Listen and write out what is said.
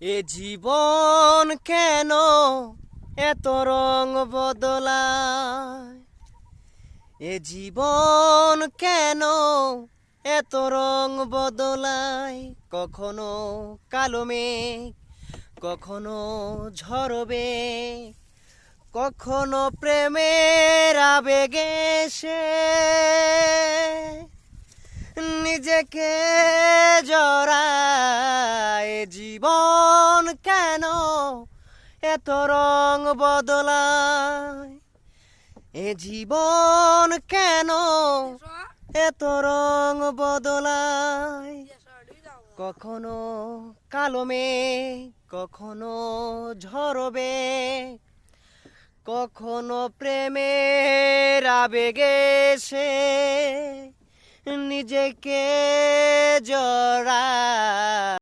এ জীবন কেন এত রং বদলায়? এ জীবন কেন এত রং বদলায়? কখনো কালো মেঘ, কখনো ঝরবে, কখনো প্রেমের আবেগে সে নিজেকে জড়ায়। জীবন কেন এত রং বদলায়? এ জীবন কেন এত রং বদলায়? কখনো কালো মেঘ, কখনো ঝরবে, কখনো প্রেমের আবেগে সে নিজেকে জড়ায়।